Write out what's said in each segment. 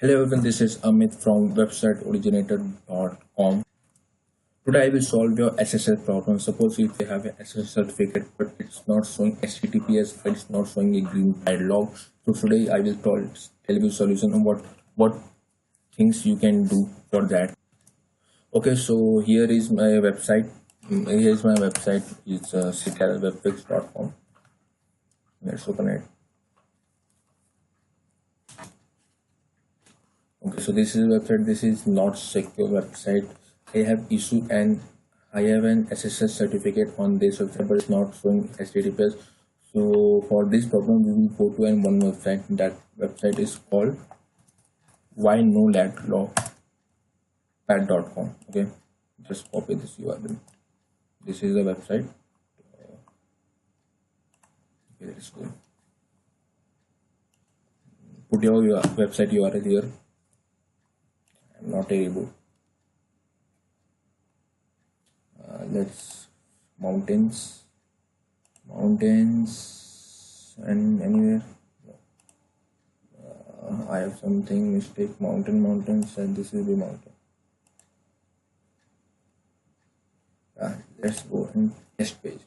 Hello everyone, this is Amit from websiteoriginator.com. Today I will solve your SSL problem. Suppose if you have an SSL certificate but it's not showing HTTPS, but it's not showing a green padlock. So today I will tell you solution on what things you can do for that. Okay, so here is my website. Here is my website. It's citalwebfix.com. Let's open it. Okay, so this is a website. This is not secure website. I have issued and I have an SSL certificate on this website, but it's not showing HTTPS. So for this problem, we will go to one website. That website is called Lockpad.com. Okay, just copy this URL. This is the website. Okay, let's go. Put your website URL here. I'm not able. Let's mountains and anywhere. I have something mistake. Mountains, and this is the mountain. Let's go and test page.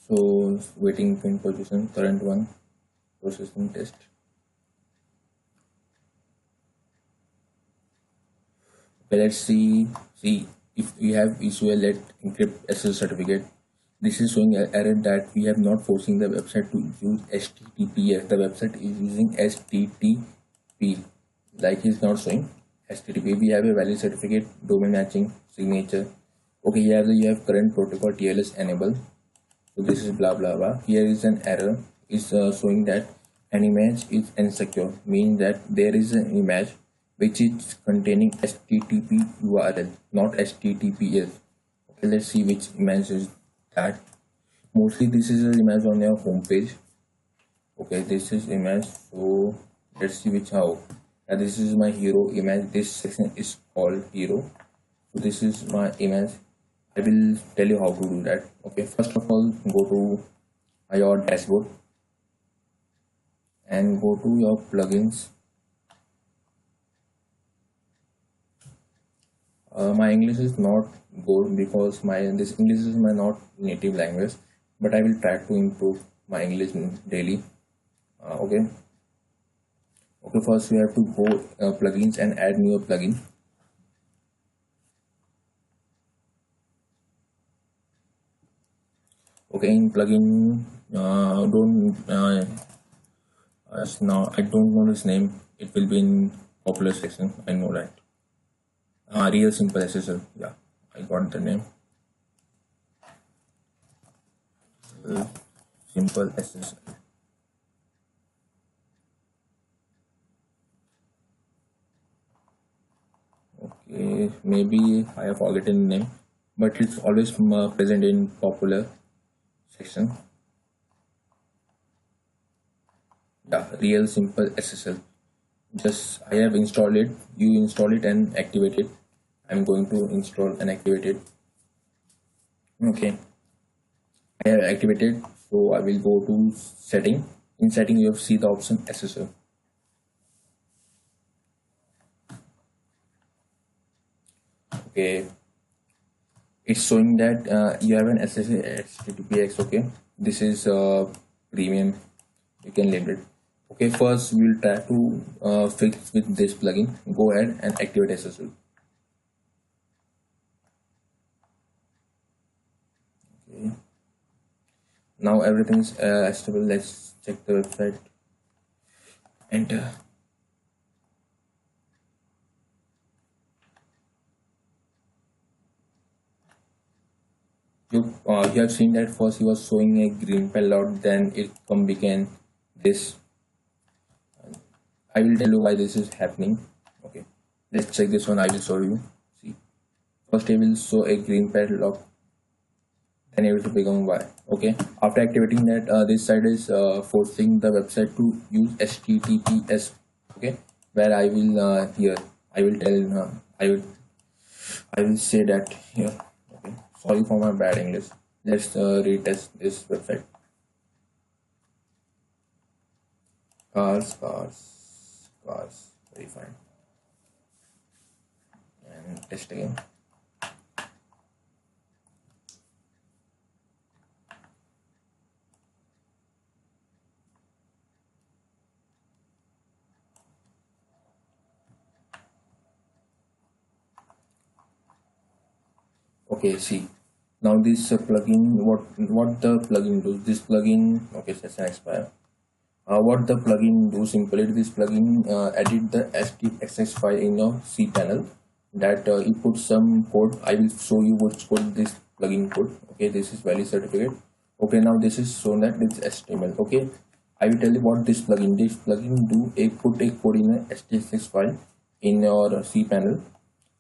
So waiting pin position, current one, processing test. Okay, let's see if we have issue a let encrypt SSL certificate. This is showing an error that we have not forcing the website to use HTTPS. The website is using HTTP, like it's not showing HTTP. We have a valid certificate, domain matching, signature. Okay, here you have current protocol TLS enable. So this is blah blah blah. Here is an error. It's showing that an image is insecure, means that there is an image which is containing HTTP URL, not HTTPS. Okay, let's see which image is that. Mostly this is an image on your home page. Okay, this is image. So let's see which how. This is my hero image. This section is called hero. So this is my image. I will tell you how to do that. Okay, first of all, go to your dashboard and go to your plugins. My English is not good because this English is my not native language, but I will try to improve my English daily. Okay. First we have to go plugins and add new plugin. Okay, in plugin, now I don't know his name. It will be in popular section. I know that. Real Simple SSL. Yeah, I got the name. Simple SSL. Okay, maybe I have forgotten the name, but it's always present in popular section. Yeah, Real Simple SSL. Just I have installed it. You install it and activate it. I'm going to install and activate it. Okay, I have activated. So I will go to setting. In setting, you have see the option SSL. Okay, it's showing that you have an SSL HTTPS. Okay, this is premium. You can label it. Okay, first we'll try to fix with this plugin. Go ahead and activate SSL. Okay, now everything is stable. Let's check the website. Enter. You have seen that first he was showing a green palette, then it became this. I will tell you why this is happening. Okay, let's check this one. I will show you. See, first I will show a green padlock, then it will become Y. Okay, after activating that, this side is forcing the website to use HTTPS. Okay, where I will here I will tell I will say that here. Okay, sorry for my bad English. Let's retest this website. cars, very fine. And test again. Okay, see, now this plugin, what the plugin does, this plugin, okay, session expire. What the plugin do, simply this plugin edit the STXX file in your cPanel, that you put some code. I will show you which code this plugin code. Okay, this is valid certificate. Okay, now this is shown that it's HTML. Okay, I will tell you what this plugin do. Put a code in a STXX file in your cPanel.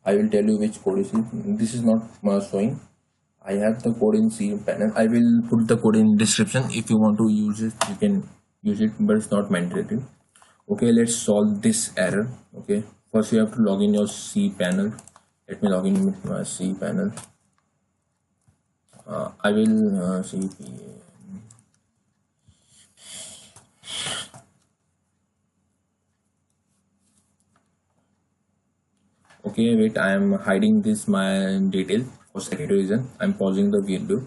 I will tell you which code is it. This is not showing. I have the code in cPanel. I will put the code in description. If you want to use it, you can use it, but it's not mandatory. Okay, let's solve this error. Okay, first you have to log in your cPanel. Let me log in with my cPanel. I will cPanel. Okay, wait, I am hiding this my detail for security reason. I'm pausing the video.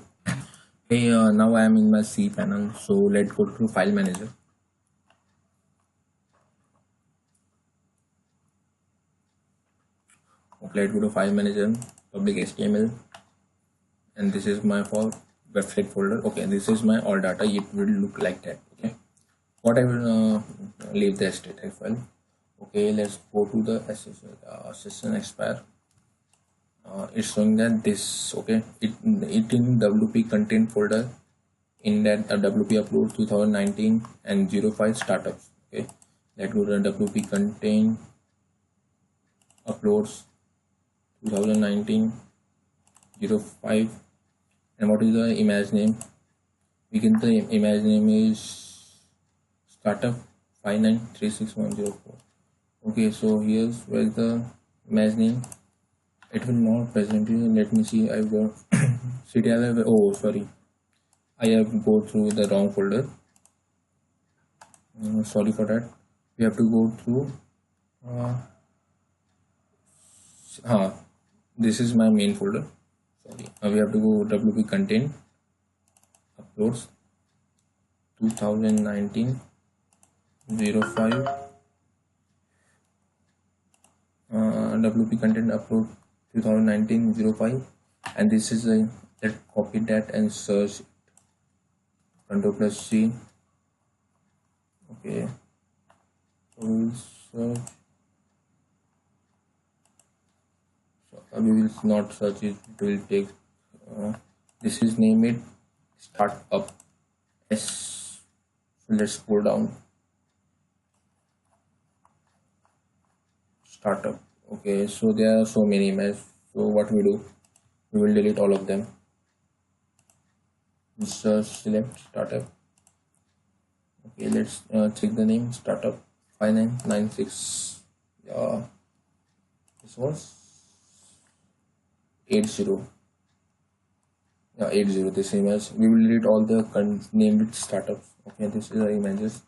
Okay, now I am in my cPanel. So let's go to file manager. Okay, let's go to file manager, public HTML, and this is my website folder. Okay, this is my all data. It will look like that. Okay, what I will leave the STXX file. Okay, let's go to the SSL session expire. It's showing that this, okay, it in WP content folder, in that WP upload 2019 and 05 startups. Okay, let's go to the WP content uploads 2019 05, and what is the image name? We get the image name is startup 5936104. Okay, so here's where the image name. It will not present here. Let me see. I've got CTL. Oh, sorry, I have go through the wrong folder. Sorry for that. We have to go through. This is my main folder. Sorry, we have to go WP content uploads 2019 05. WP content upload 2019 05, and this is a, let's copy that and search Ctrl+C. Okay, we will search. So we will not search it. It will take. This is name it startup S. So let's scroll down. Startup. Okay, so there are so many images. So what we do, we will delete all of them. Just select startup. Okay, let's check the name startup 5996. This was 80. 80. This image. We will delete all the named startups. Okay, this is the images.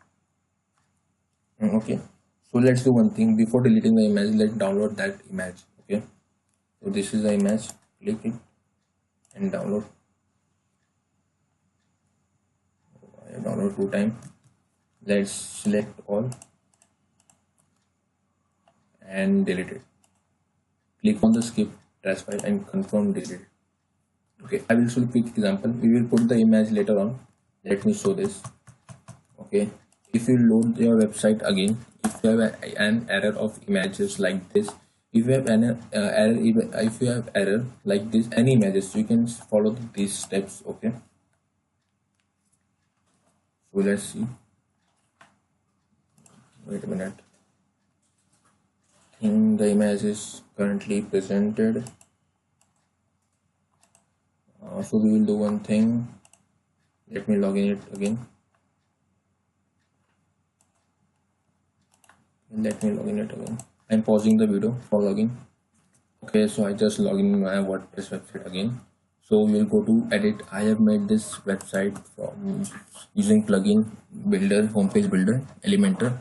Okay. So let's do one thing. Before deleting the image, let's download that image. Okay, so this is the image. Click it and download. I download 2 times. Let's select all and delete it. Click on the skip trash file and confirm delete. Okay, I will show a quick example. We will put the image later on. Let me show this. Okay, if you load your website again, if you have an error of images like this, if you have an error, if you have error like this, any images, you can follow these steps. Okay, so let's see. Wait a minute. The image is currently presented. So we will do one thing. Let me log in it again. Let me log in it again. I'm pausing the video for login. Okay, so I just log in my WordPress website again. So we will go to edit. I have made this website from using plugin builder, homepage builder, Elementor.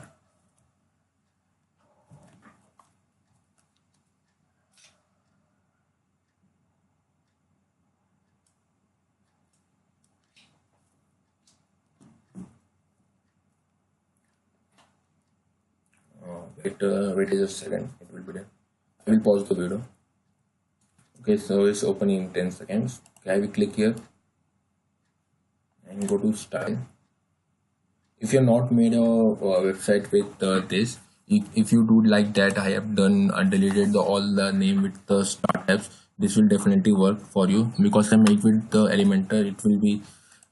Wait just a second, it will be there. I will pause the video. Okay, so it's opening in 10 seconds. Okay, I will click here and go to style. If you're not made a website with this, if you do like that I have done deleted all the name with the start tabs, this will definitely work for you, because I made with the Elementor. It will be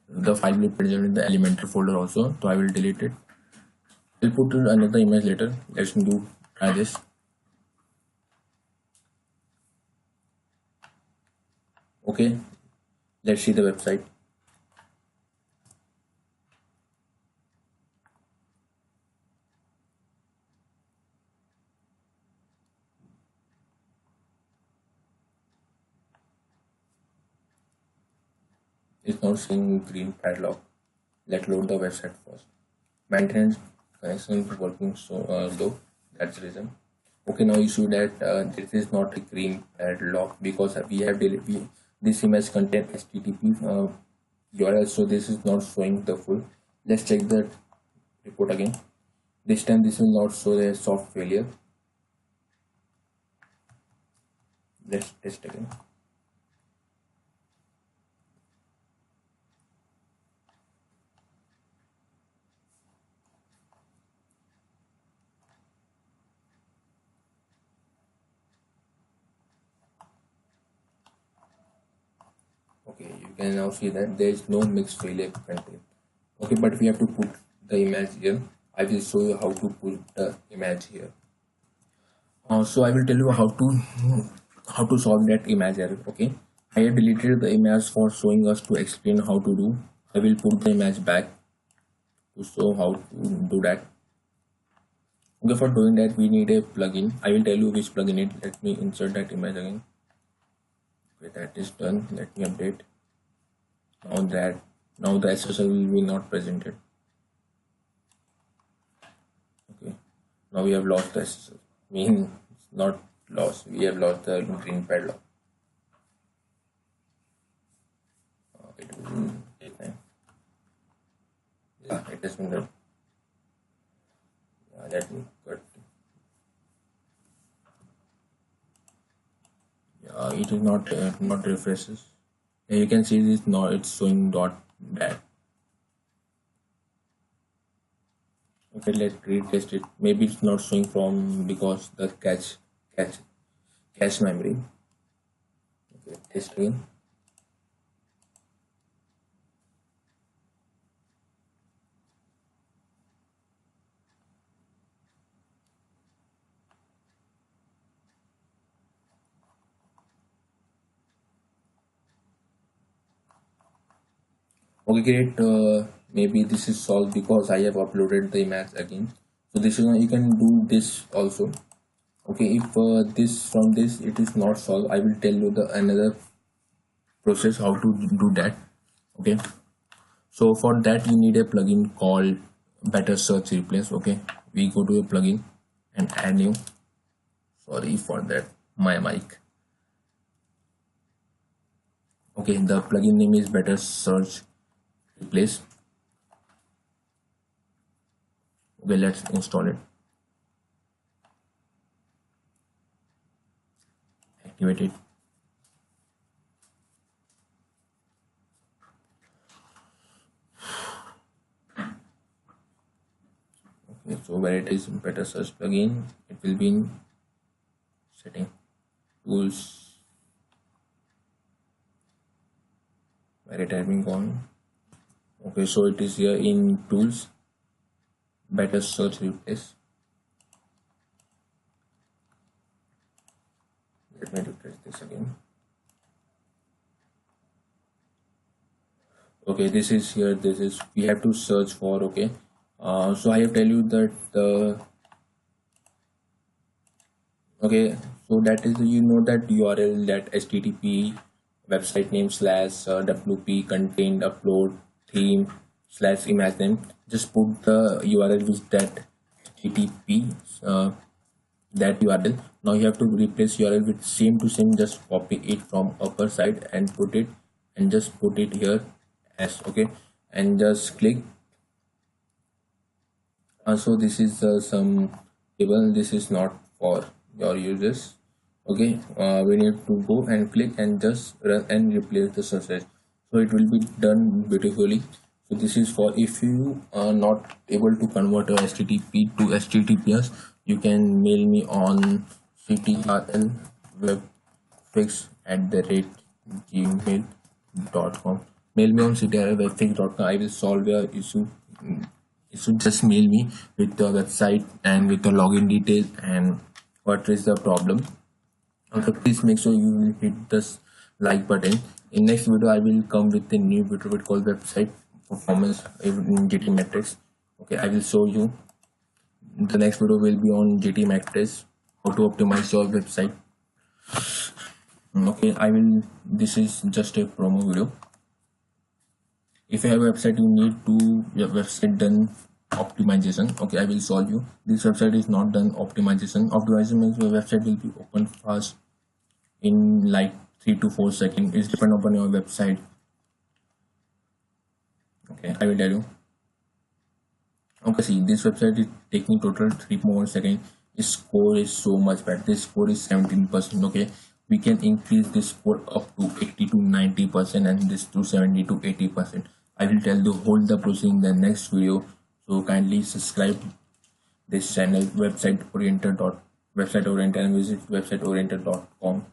the file will be present in the Elementor folder also, so I will delete it. I'll put another image later. Let's try this. Okay, let's see the website. It's not showing green padlock. Let's load the website first. Maintenance connection is working so low. That's the reason. Okay, now you see that this is not a green padlock because we have this image contains HTTP URL, so this is not showing the full. Let's check the report again. This time this will not show the soft failure. Let's test again. Okay, you can now see that there is no mixed failure content. Okay, but we have to put the image here. I will show you how to put the image here. So I will tell you how to solve that image error. Okay, I have deleted the image for showing us to explain how to do. I will put the image back to show how to do that. Okay, for doing that we need a plugin. I will tell you which plugin it. Let me insert that image again. Okay, that is done. Let me update. Now the SSL will be not presented. Okay, now we have lost the SSL. Mean not lost. We have lost the green padlock. It will take time. Yeah, it has been done. Yeah, let me cut. Yeah, it is not refreshes. And you can see this now it's showing .dat. Okay, let's retest it. Maybe it's not showing from because the cache memory. Okay, test again. Okay, great. Maybe this is solved because I have uploaded the image again. So this is you can do this also. Okay, if this from this it is not solved, I will tell you the another process how to do that. Okay, so for that you need a plugin called Better Search Replace. Okay, we go to a plugin and add new. Sorry for that, my mic. Okay, the plugin name is Better Search Replace. Okay, let's install it. Activate it. Okay, so where it is Better Search plugin, it will be in setting, tools, where it has been gone. Okay, so it is here in tools, Better Search Replace. Let me refresh this again. Okay, this is here. This is we have to search for. Okay, so I have tell you that okay, so that is you know that URL, that HTTP website name / WP contained upload theme slash image name, just put the URL with that HTTP that URL. Now you have to replace URL with same to same, just copy it from upper side and put it, and just put it here as okay, and just click. So this is some table, this is not for your users. Okay, we need to go and click and just run and replace the success, so it will be done beautifully. So this is for if you are not able to convert your HTTP to HTTPS, you can mail me on ctrlwebfix@gmail.com. Mail me on ctrlwebfix.com. I will solve your issue. You should just mail me with the website and with the login detail and what is the problem. Also, please make sure you will hit this like button. In next video, I will come with a new video called website performance in GT metrics. Okay, I will show you. The next video will be on GT metrics, how to optimize your website. Okay, this is just a promo video. If you have a website, you need to your website done optimization. Okay, I will solve you. This website is not done optimization. Optimization means your website will be open fast in like 3 to 4 seconds. It's depend upon your website. Okay, I will tell you. Okay, see, this website is taking total 3 more seconds. Its score is so much bad. This score is 17%. Okay, we can increase this score up to 80 to 90% and this to 70 to 80%. I will tell you whole the process in the next video. So kindly subscribe this channel, website oriented and visit websiteoriented.com.